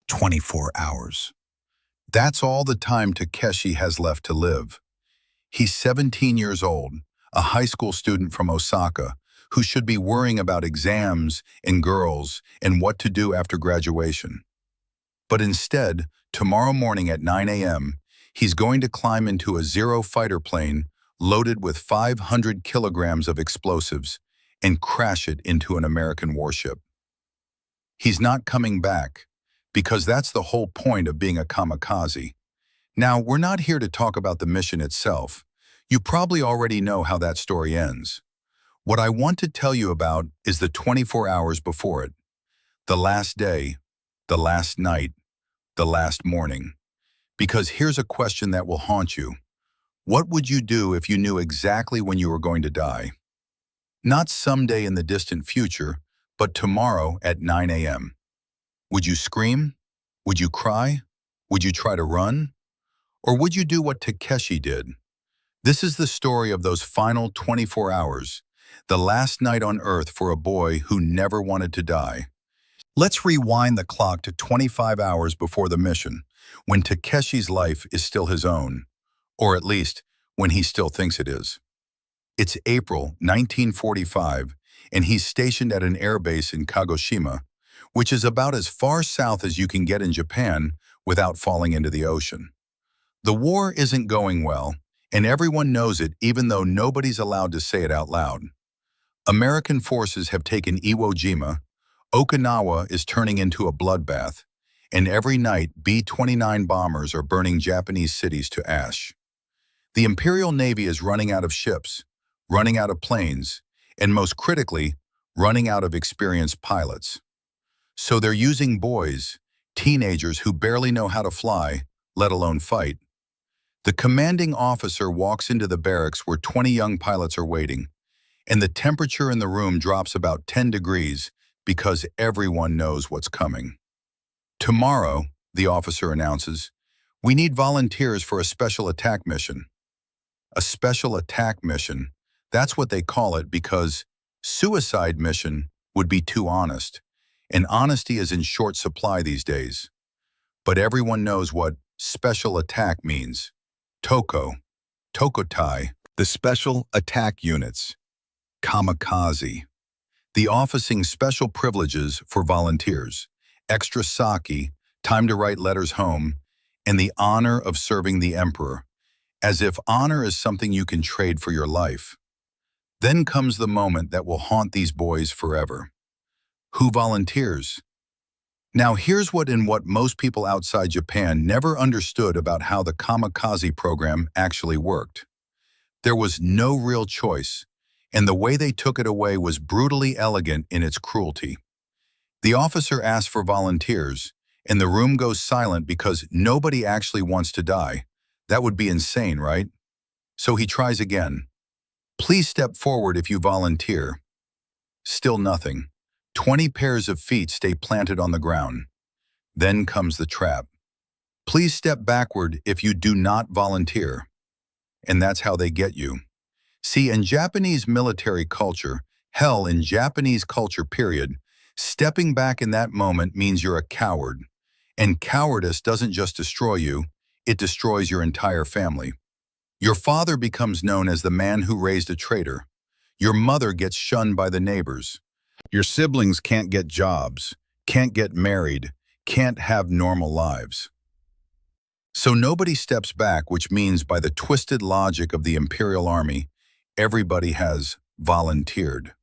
24 hours. That's all the time Takeshi has left to live. He's 17 years old, a high school student from Osaka, who should be worrying about exams and girls and what to do after graduation. But instead, tomorrow morning at 9 a.m., he's going to climb into a Zero fighter plane loaded with 500 kilograms of explosives and crash it into an American warship. He's not coming back, because that's the whole point of being a kamikaze. Now, we're not here to talk about the mission itself. You probably already know how that story ends. What I want to tell you about is the 24 hours before it. The last day, the last night, the last morning. Because here's a question that will haunt you. What would you do if you knew exactly when you were going to die? Not someday in the distant future, but tomorrow at 9 a.m. Would you scream? Would you cry? Would you try to run? Or would you do what Takeshi did? This is the story of those final 24 hours, the last night on Earth for a boy who never wanted to die. Let's rewind the clock to 25 hours before the mission, when Takeshi's life is still his own, or at least when he still thinks it is. It's April 1945, and he's stationed at an airbase in Kagoshima, which is about as far south as you can get in Japan without falling into the ocean. The war isn't going well, and everyone knows it even though nobody's allowed to say it out loud. American forces have taken Iwo Jima, Okinawa is turning into a bloodbath, and every night B-29 bombers are burning Japanese cities to ash. The Imperial Navy is running out of ships, running out of planes, and most critically, running out of experienced pilots. So they're using boys, teenagers who barely know how to fly, let alone fight. The commanding officer walks into the barracks where 20 young pilots are waiting, and the temperature in the room drops about 10 degrees because everyone knows what's coming. Tomorrow, the officer announces, we need volunteers for a special attack mission. A special attack mission, that's what they call it because suicide mission would be too honest, and honesty is in short supply these days. But everyone knows what special attack means. Tokotai, the special attack units. Kamikaze, the officing special privileges for volunteers, extra sake, time to write letters home, and the honor of serving the emperor, as if honor is something you can trade for your life. Then comes the moment that will haunt these boys forever. Who volunteers? Now here's what most people outside Japan never understood about how the Kamikaze program actually worked. There was no real choice, and the way they took it away was brutally elegant in its cruelty. The officer asks for volunteers, and the room goes silent because nobody actually wants to die. That would be insane, right? So he tries again. Please step forward if you volunteer. Still nothing. 20 pairs of feet stay planted on the ground. Then comes the trap. Please step backward if you do not volunteer. And that's how they get you. See, in Japanese military culture, hell, in Japanese culture period, stepping back in that moment means you're a coward. And cowardice doesn't just destroy you, it destroys your entire family. Your father becomes known as the man who raised a traitor. Your mother gets shunned by the neighbors. Your siblings can't get jobs, can't get married, can't have normal lives. So nobody steps back, which means by the twisted logic of the Imperial Army, everybody has volunteered.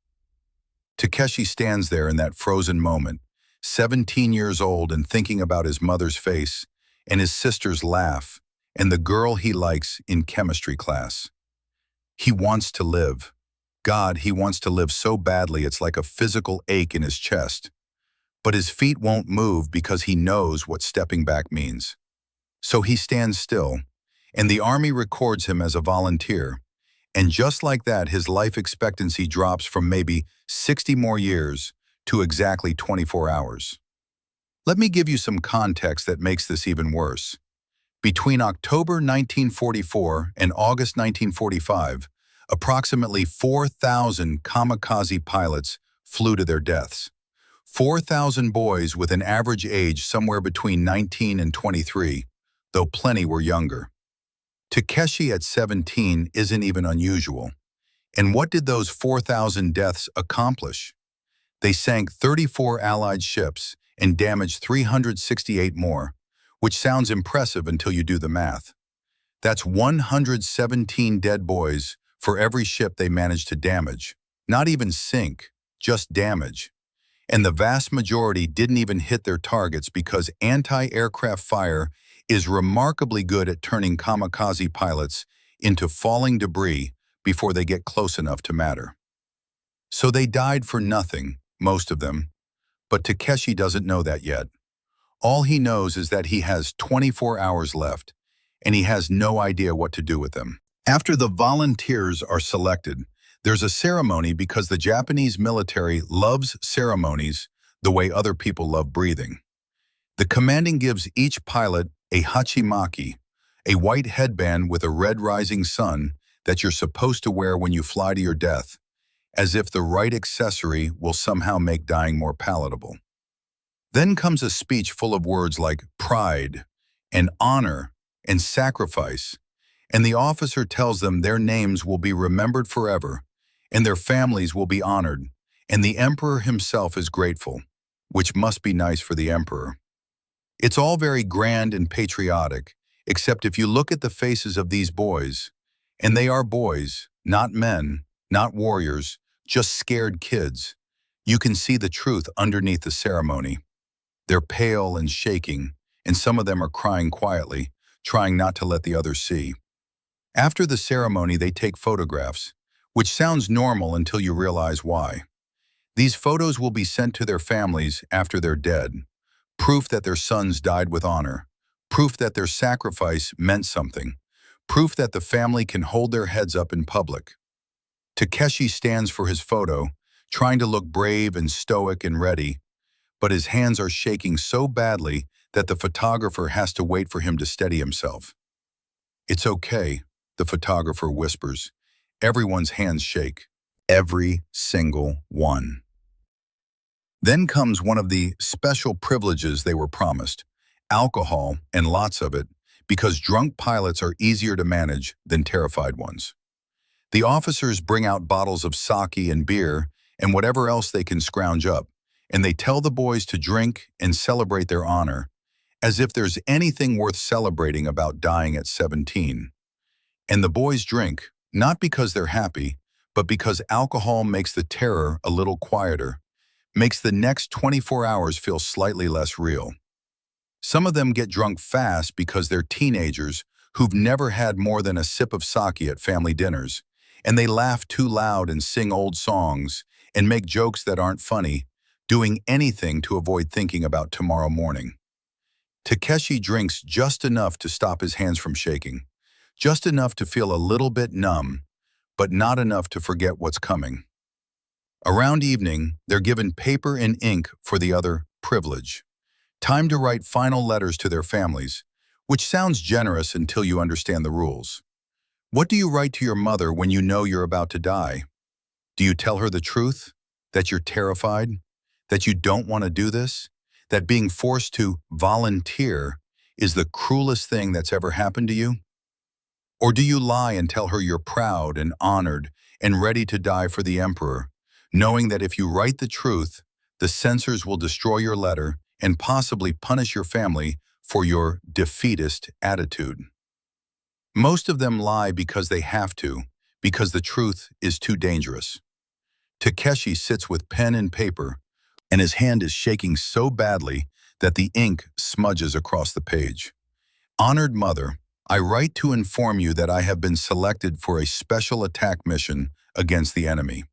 Takeshi stands there in that frozen moment, 17 years old and thinking about his mother's face and his sister's laugh and the girl he likes in chemistry class. He wants to live. God, he wants to live so badly it's like a physical ache in his chest. But his feet won't move because he knows what stepping back means. So he stands still, and the army records him as a volunteer. And just like that, his life expectancy drops from maybe 60 more years to exactly 24 hours. Let me give you some context that makes this even worse. Between October 1944 and August 1945, approximately 4,000 kamikaze pilots flew to their deaths. 4,000 boys with an average age somewhere between 19 and 23, though plenty were younger. Takeshi at 17 isn't even unusual. And what did those 4,000 deaths accomplish? They sank 34 Allied ships and damaged 368 more, which sounds impressive until you do the math. That's 117 dead boys for every ship they managed to damage. Not even sink, just damage. And the vast majority didn't even hit their targets because anti-aircraft fire is remarkably good at turning kamikaze pilots into falling debris before they get close enough to matter. So they died for nothing, most of them, but Takeshi doesn't know that yet. All he knows is that he has 24 hours left, and he has no idea what to do with them. After the volunteers are selected, there's a ceremony because the Japanese military loves ceremonies the way other people love breathing. The commanding gives each pilot a hachimaki, a white headband with a red rising sun that you're supposed to wear when you fly to your death, as if the right accessory will somehow make dying more palatable. Then comes a speech full of words like pride and honor and sacrifice, and the officer tells them their names will be remembered forever, and their families will be honored, and the emperor himself is grateful, which must be nice for the emperor. It's all very grand and patriotic, except if you look at the faces of these boys, and they are boys, not men, not warriors, just scared kids, you can see the truth underneath the ceremony. They're pale and shaking, and some of them are crying quietly, trying not to let the others see. After the ceremony, they take photographs, which sounds normal until you realize why. These photos will be sent to their families after they're dead, proof that their sons died with honor, proof that their sacrifice meant something, proof that the family can hold their heads up in public. Takeshi stands for his photo, trying to look brave and stoic and ready, but his hands are shaking so badly that the photographer has to wait for him to steady himself. "It's okay," the photographer whispers. Everyone's hands shake. Every single one. Then comes one of the special privileges they were promised, alcohol, and lots of it, because drunk pilots are easier to manage than terrified ones. The officers bring out bottles of sake and beer and whatever else they can scrounge up, and they tell the boys to drink and celebrate their honor, as if there's anything worth celebrating about dying at 17. And the boys drink, not because they're happy, but because alcohol makes the terror a little quieter, makes the next 24 hours feel slightly less real. Some of them get drunk fast because they're teenagers who've never had more than a sip of sake at family dinners, and they laugh too loud and sing old songs and make jokes that aren't funny, doing anything to avoid thinking about tomorrow morning. Takeshi drinks just enough to stop his hands from shaking, just enough to feel a little bit numb, but not enough to forget what's coming. Around evening, they're given paper and ink for the other privilege. Time to write final letters to their families, which sounds generous until you understand the rules. What do you write to your mother when you know you're about to die? Do you tell her the truth? That you're terrified? That you don't want to do this? That being forced to volunteer is the cruelest thing that's ever happened to you? Or do you lie and tell her you're proud and honored and ready to die for the emperor, knowing that if you write the truth, the censors will destroy your letter and possibly punish your family for your defeatist attitude? Most of them lie because they have to, because the truth is too dangerous. Takeshi sits with pen and paper, and his hand is shaking so badly that the ink smudges across the page. "Honored Mother, I write to inform you that I have been selected for a special attack mission against the enemy.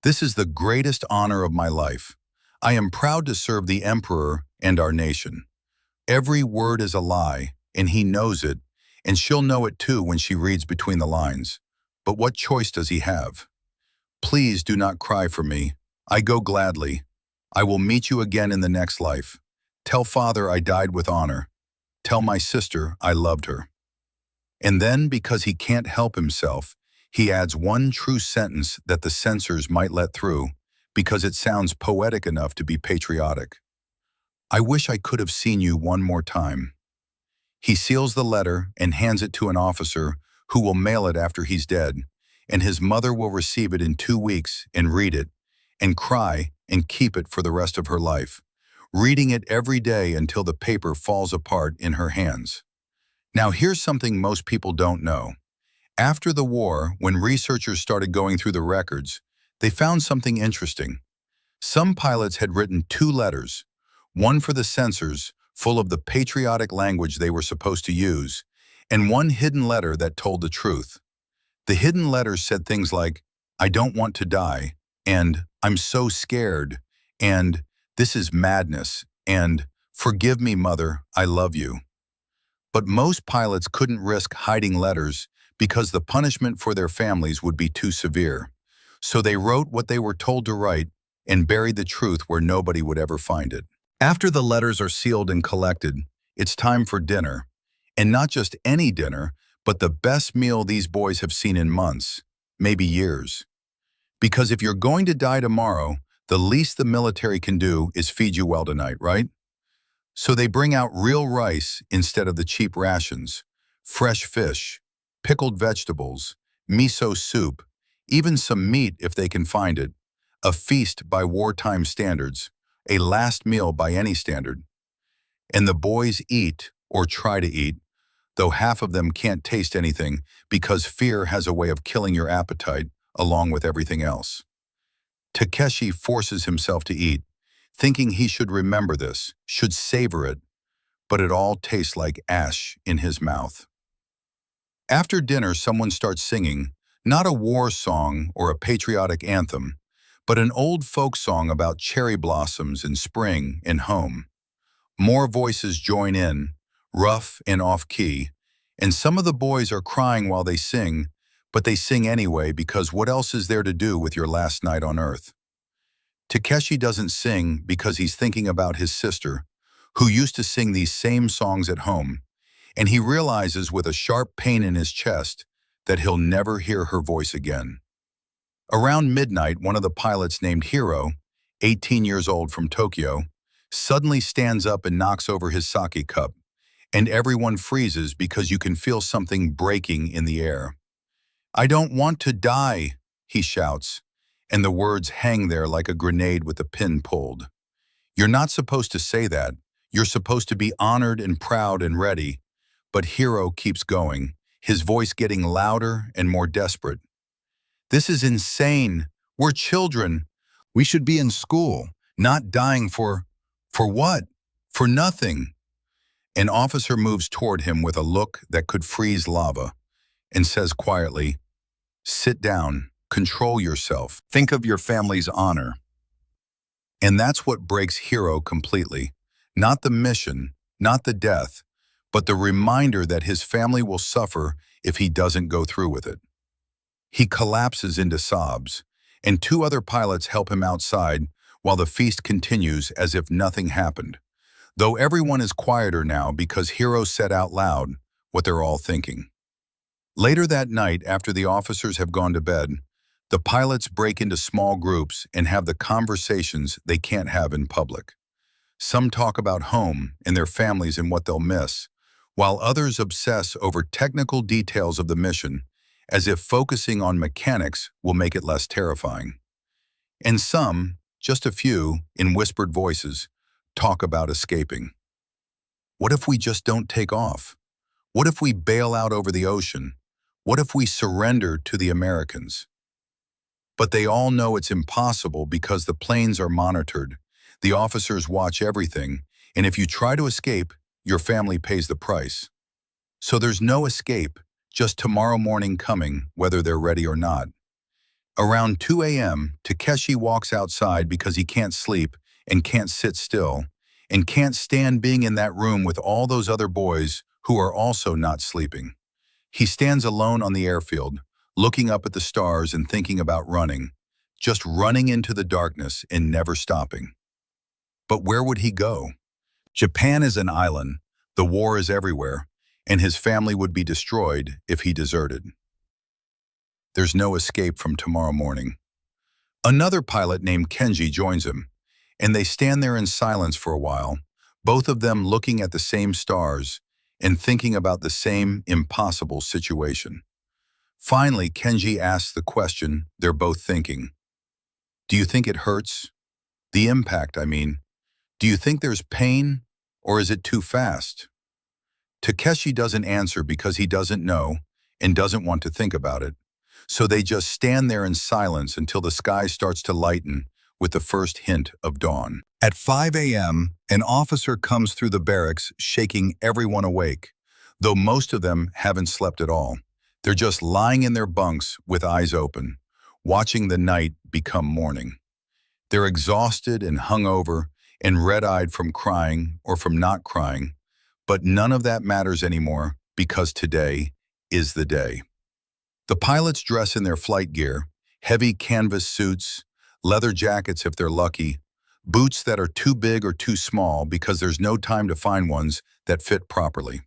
This is the greatest honor of my life. I am proud to serve the Emperor and our nation. Every word is a lie, and he knows it, and she'll know it too when she reads between the lines. But what choice does he have? Please do not cry for me. I go gladly. I will meet you again in the next life. Tell Father I died with honor. Tell my sister I loved her." And then, because he can't help himself, he adds one true sentence that the censors might let through, because it sounds poetic enough to be patriotic. I wish I could have seen you one more time. He seals the letter and hands it to an officer who will mail it after he's dead, and his mother will receive it in 2 weeks and read it, and cry and keep it for the rest of her life, reading it every day until the paper falls apart in her hands. Now here's something most people don't know. After the war, when researchers started going through the records, they found something interesting. Some pilots had written 2 letters, one for the censors, full of the patriotic language they were supposed to use, and one hidden letter that told the truth. The hidden letters said things like, "I don't want to die," and "I'm so scared," and "This is madness," and "Forgive me, Mother, I love you." But most pilots couldn't risk hiding letters because the punishment for their families would be too severe. So they wrote what they were told to write and buried the truth where nobody would ever find it. After the letters are sealed and collected, it's time for dinner. And not just any dinner, but the best meal these boys have seen in months, maybe years. Because if you're going to die tomorrow, the least the military can do is feed you well tonight, right? So they bring out real rice instead of the cheap rations, fresh fish, pickled vegetables, miso soup, even some meat if they can find it, a feast by wartime standards, a last meal by any standard. And the boys eat, or try to eat, though half of them can't taste anything because fear has a way of killing your appetite along with everything else. Takeshi forces himself to eat, thinking he should remember this, should savor it, but it all tastes like ash in his mouth. After dinner, someone starts singing, not a war song or a patriotic anthem, but an old folk song about cherry blossoms and spring and home. More voices join in, rough and off-key, and some of the boys are crying while they sing, but they sing anyway because what else is there to do with your last night on Earth? Takeshi doesn't sing because he's thinking about his sister, who used to sing these same songs at home, and he realizes with a sharp pain in his chest that he'll never hear her voice again. Around midnight, one of the pilots named Hiro, 18 years old from Tokyo, suddenly stands up and knocks over his sake cup, and everyone freezes because you can feel something breaking in the air. "I don't want to die," he shouts, and the words hang there like a grenade with a pin pulled. You're not supposed to say that. You're supposed to be honored and proud and ready. But Hiro keeps going, his voice getting louder and more desperate. "This is insane. We're children. We should be in school, not dying for what? For nothing." An officer moves toward him with a look that could freeze lava and says quietly, "Sit down, control yourself, think of your family's honor." And that's what breaks Hiro completely. Not the mission, not the death, but the reminder that his family will suffer if he doesn't go through with it. He collapses into sobs, and 2 other pilots help him outside while the feast continues as if nothing happened, though everyone is quieter now because Hiro said out loud what they're all thinking. Later that night, after the officers have gone to bed, the pilots break into small groups and have the conversations they can't have in public. Some talk about home and their families and what they'll miss, while others obsess over technical details of the mission, as if focusing on mechanics will make it less terrifying. And some, just a few, in whispered voices, talk about escaping. What if we just don't take off? What if we bail out over the ocean? What if we surrender to the Americans? But they all know it's impossible because the planes are monitored, the officers watch everything, and if you try to escape, your family pays the price. So there's no escape, just tomorrow morning coming, whether they're ready or not. Around 2 a.m., Takeshi walks outside because he can't sleep and can't sit still, and can't stand being in that room with all those other boys who are also not sleeping. He stands alone on the airfield, looking up at the stars and thinking about running, just running into the darkness and never stopping. But where would he go? Japan is an island, the war is everywhere, and his family would be destroyed if he deserted. There's no escape from tomorrow morning. Another pilot named Kenji joins him, and they stand there in silence for a while, both of them looking at the same stars and thinking about the same impossible situation. Finally, Kenji asks the question they're both thinking. Do you think it hurts? The impact, I mean. Do you think there's pain, or is it too fast? Takeshi doesn't answer because he doesn't know and doesn't want to think about it. So they just stand there in silence until the sky starts to lighten with the first hint of dawn. At 5 a.m., an officer comes through the barracks shaking everyone awake, though most of them haven't slept at all. They're just lying in their bunks with eyes open, watching the night become morning. They're exhausted and hungover and red-eyed from crying or from not crying, but none of that matters anymore because today is the day. The pilots dress in their flight gear, heavy canvas suits, leather jackets if they're lucky, boots that are too big or too small because there's no time to find ones that fit properly.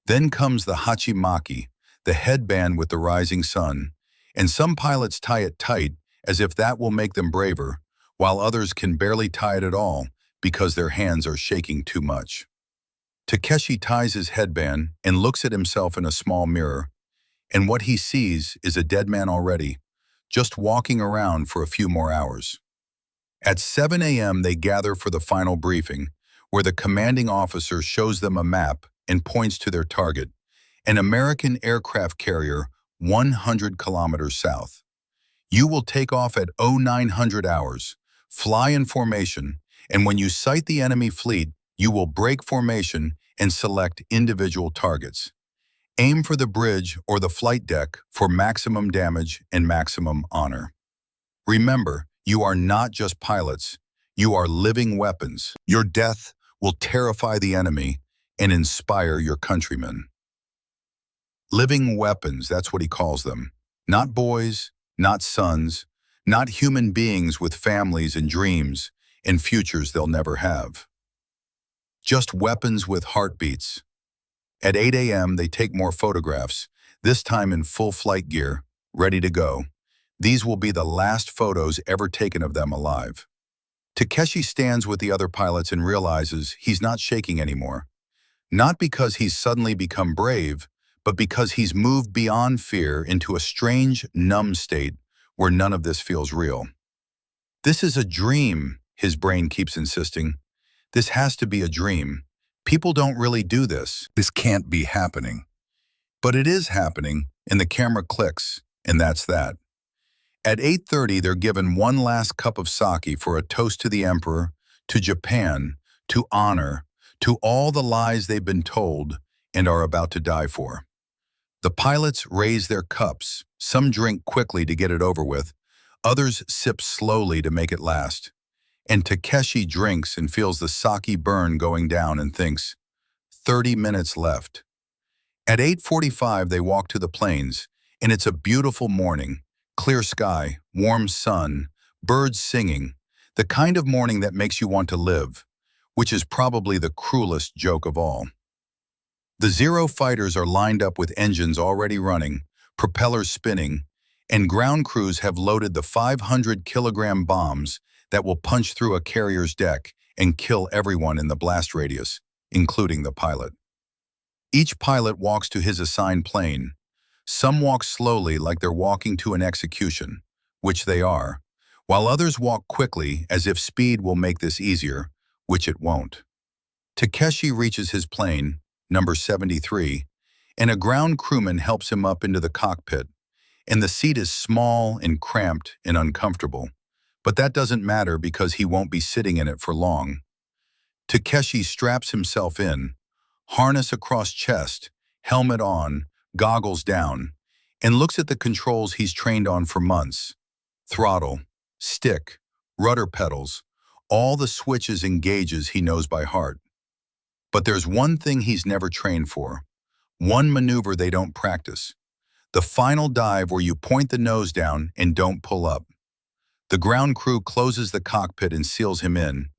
Then comes the hachimaki, the headband with the rising sun, and some pilots tie it tight as if that will make them braver, while others can barely tie it at all because their hands are shaking too much. Takeshi ties his headband and looks at himself in a small mirror, and what he sees is a dead man already, just walking around for a few more hours. At 7 a.m. they gather for the final briefing, where the commanding officer shows them a map and points to their target, an American aircraft carrier 100 kilometers south. You will take off at 0900 hours, fly in formation, and when you sight the enemy fleet, you will break formation and select individual targets. Aim for the bridge or the flight deck for maximum damage and maximum honor. Remember, you are not just pilots, you are living weapons. Your death will terrify the enemy and inspire your countrymen. Living weapons, that's what he calls them. Not boys, not sons, not human beings with families and dreams and futures they'll never have. Just weapons with heartbeats. At 8 a.m. they take more photographs, this time in full flight gear, ready to go. These will be the last photos ever taken of them alive. Takeshi stands with the other pilots and realizes he's not shaking anymore. Not because he's suddenly become brave, but because he's moved beyond fear into a strange, numb state where none of this feels real. This is a dream, his brain keeps insisting. This has to be a dream. People don't really do this. This can't be happening. But it is happening, and the camera clicks, and that's that. At 8:30, they're given one last cup of sake for a toast to the emperor, to Japan, to honor, to all the lies they've been told and are about to die for. The pilots raise their cups. Some drink quickly to get it over with. Others sip slowly to make it last. And Takeshi drinks and feels the sake burn going down and thinks, 30 minutes left. At 8:45, they walk to the plains, and it's a beautiful morning. Clear sky, warm sun, birds singing, the kind of morning that makes you want to live, which is probably the cruelest joke of all. The Zero fighters are lined up with engines already running, propellers spinning, and ground crews have loaded the 500-kilogram bombs that will punch through a carrier's deck and kill everyone in the blast radius, including the pilot. Each pilot walks to his assigned plane. Some walk slowly like they're walking to an execution, which they are, while others walk quickly as if speed will make this easier, which it won't. Takeshi reaches his plane, number 73, and a ground crewman helps him up into the cockpit, and the seat is small and cramped and uncomfortable, but that doesn't matter because he won't be sitting in it for long. Takeshi straps himself in, harness across chest, helmet on, goggles down, and looks at the controls he's trained on for months. Throttle, stick, rudder pedals, all the switches and gauges he knows by heart. But there's one thing he's never trained for, one maneuver they don't practice. The final dive where you point the nose down and don't pull up. The ground crew closes the cockpit and seals him in,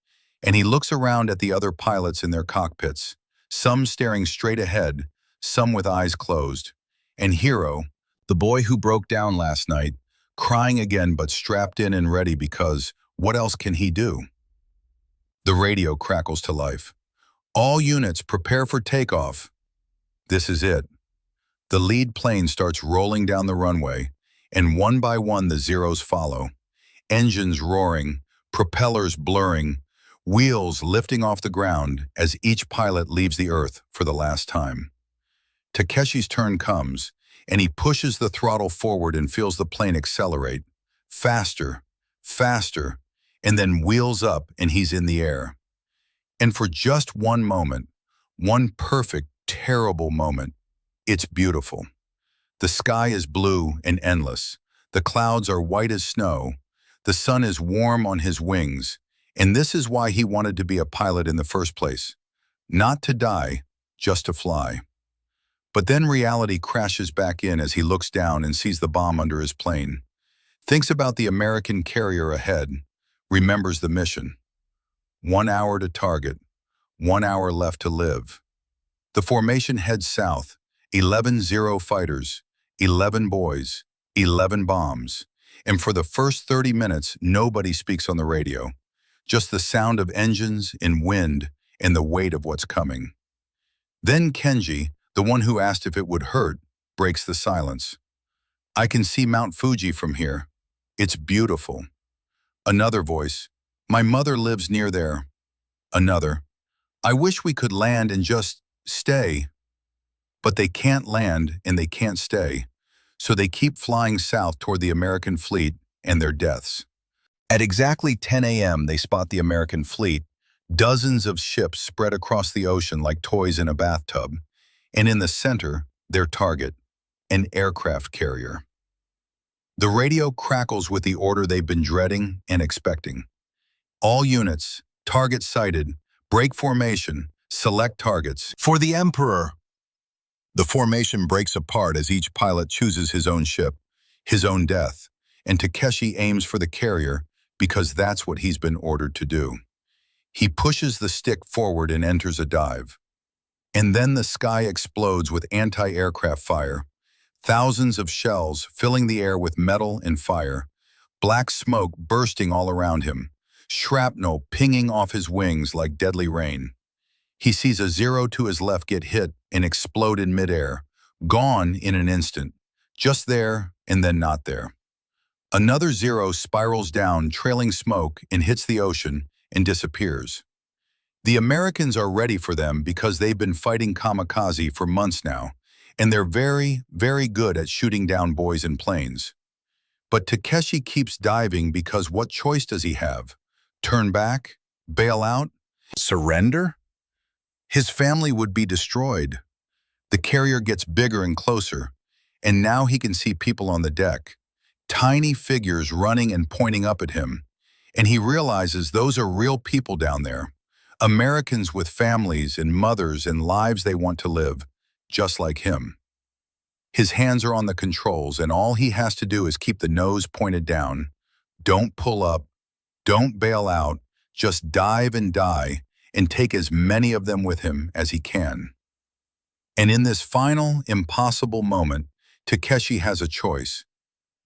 and he looks around at the other pilots in their cockpits, some staring straight ahead, some with eyes closed. And Hiro, the boy who broke down last night, crying again but strapped in and ready because what else can he do? The radio crackles to life. All units prepare for takeoff. This is it. The lead plane starts rolling down the runway, and one by one the Zeros follow. Engines roaring, propellers blurring, wheels lifting off the ground as each pilot leaves the Earth for the last time. Takeshi's turn comes, and he pushes the throttle forward and feels the plane accelerate. Faster, faster, and then wheels up and he's in the air. And for just one moment, one perfect, terrible moment, it's beautiful. The sky is blue and endless. The clouds are white as snow. The sun is warm on his wings. And this is why he wanted to be a pilot in the first place. Not to die, just to fly. But then reality crashes back in as he looks down and sees the bomb under his plane. Thinks about the American carrier ahead. Remembers the mission. 1 hour to target. 1 hour left to live. The formation heads south. 11 Zero fighters. 11 boys. 11 bombs. And for the first 30 minutes, nobody speaks on the radio. Just the sound of engines and wind and the weight of what's coming. Then Kenji, the one who asked if it would hurt, breaks the silence. I can see Mount Fuji from here. It's beautiful. Another voice. My mother lives near there. Another. I wish we could land and just stay. But they can't land and they can't stay. So they keep flying south toward the American fleet and their deaths. At exactly 10 a.m., they spot the American fleet, dozens of ships spread across the ocean like toys in a bathtub, and in the center, their target, an aircraft carrier. The radio crackles with the order they've been dreading and expecting. All units, target sighted, break formation, select targets. For the Emperor! The formation breaks apart as each pilot chooses his own ship, his own death, and Takeshi aims for the carrier because that's what he's been ordered to do. He pushes the stick forward and enters a dive. And then the sky explodes with anti-aircraft fire, thousands of shells filling the air with metal and fire, black smoke bursting all around him, shrapnel pinging off his wings like deadly rain. He sees a Zero to his left get hit and explode in midair, gone in an instant, just there and then not there. Another Zero spirals down, trailing smoke, and hits the ocean and disappears. The Americans are ready for them because they've been fighting Kamikaze for months now, and they're very, very good at shooting down boys in planes. But Takeshi keeps diving because what choice does he have? Turn back? Bail out? Surrender? His family would be destroyed. The carrier gets bigger and closer, and now he can see people on the deck, tiny figures running and pointing up at him, and he realizes those are real people down there, Americans with families and mothers and lives they want to live, just like him. His hands are on the controls, and all he has to do is keep the nose pointed down. Don't pull up, don't bail out, just dive and die, and take as many of them with him as he can. And in this final, impossible moment, Takeshi has a choice.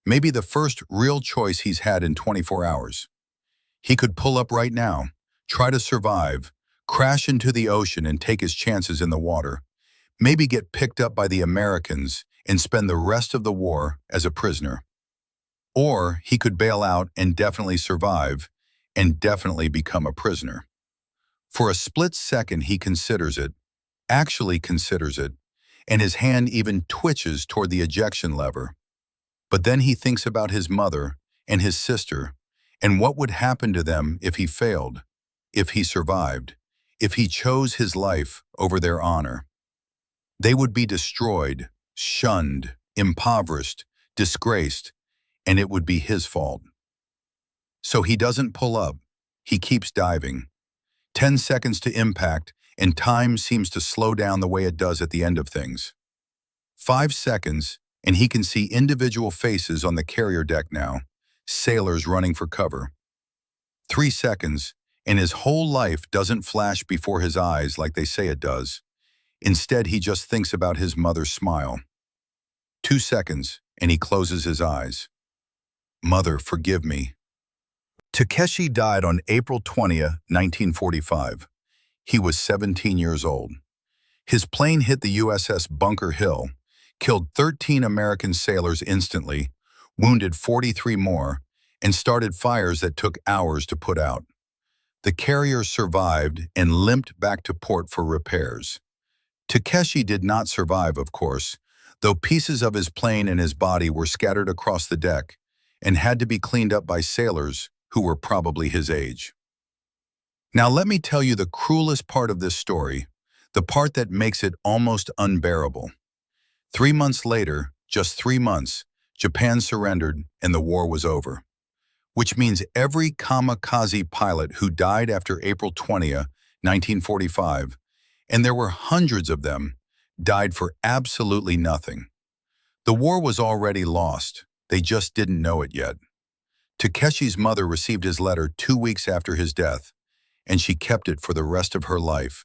Maybe the first real choice he's had in 24 hours. He could pull up right now, try to survive, crash into the ocean and take his chances in the water, maybe get picked up by the Americans and spend the rest of the war as a prisoner. Or he could bail out and definitely survive and definitely become a prisoner. For a split second, he considers it, actually considers it, and his hand even twitches toward the ejection lever. But then he thinks about his mother and his sister and what would happen to them if he failed, if he survived, if he chose his life over their honor. They would be destroyed, shunned, impoverished, disgraced, and it would be his fault. So he doesn't pull up, he keeps diving. 10 seconds to impact, and time seems to slow down the way it does at the end of things. 5 seconds, and he can see individual faces on the carrier deck now, sailors running for cover. 3 seconds, and his whole life doesn't flash before his eyes like they say it does. Instead, he just thinks about his mother's smile. 2 seconds, and he closes his eyes. Mother, forgive me. Takeshi died on April 20th, 1945. He was 17 years old. His plane hit the USS Bunker Hill, killed 13 American sailors instantly, wounded 43 more, and started fires that took hours to put out. The carrier survived and limped back to port for repairs. Takeshi did not survive, of course, though pieces of his plane and his body were scattered across the deck and had to be cleaned up by sailors who were probably his age. Now let me tell you the cruelest part of this story, the part that makes it almost unbearable. 3 months later, just 3 months, Japan surrendered and the war was over. Which means every kamikaze pilot who died after April 20th, 1945, and there were hundreds of them, died for absolutely nothing. The war was already lost, they just didn't know it yet. Takeshi's mother received his letter 2 weeks after his death, and she kept it for the rest of her life,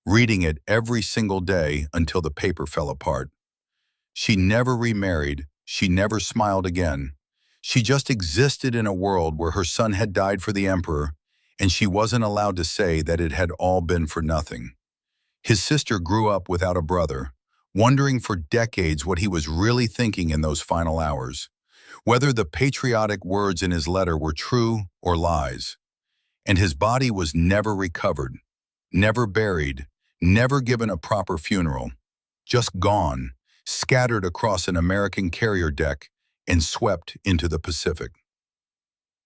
reading it every single day until the paper fell apart. She never remarried, she never smiled again. She just existed in a world where her son had died for the emperor, and she wasn't allowed to say that it had all been for nothing. His sister grew up without a brother, wondering for decades what he was really thinking in those final hours, whether the patriotic words in his letter were true or lies. And his body was never recovered, never buried, never given a proper funeral, just gone, scattered across an American carrier deck and swept into the Pacific.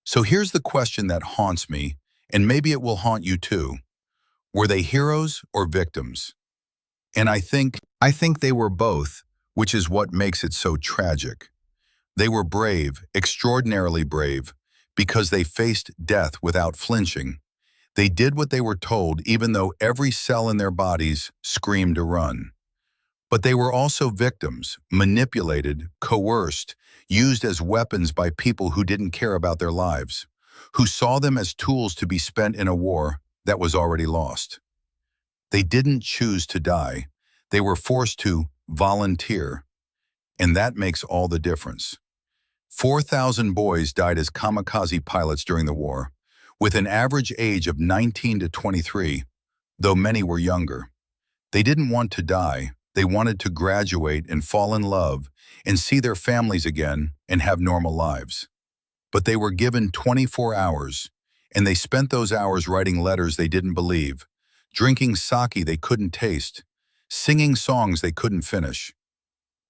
So here's the question that haunts me, and maybe it will haunt you too. Were they heroes or victims? And I think they were both, which is what makes it so tragic. They were brave, extraordinarily brave, because they faced death without flinching. They did what they were told even though every cell in their bodies screamed to run. But they were also victims, manipulated, coerced, used as weapons by people who didn't care about their lives, who saw them as tools to be spent in a war that was already lost. They didn't choose to die. They were forced to volunteer, and that makes all the difference. 4,000 boys died as kamikaze pilots during the war, with an average age of 19 to 23, though many were younger. They didn't want to die. They wanted to graduate and fall in love and see their families again and have normal lives. But they were given 24 hours, and they spent those hours writing letters they didn't believe, drinking sake they couldn't taste, singing songs they couldn't finish.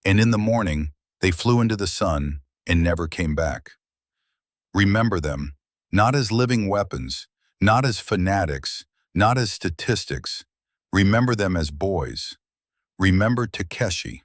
And in the morning, they flew into the sun and never came back. Remember them, not as living weapons, not as fanatics, not as statistics. Remember them as boys. Remember Takeshi.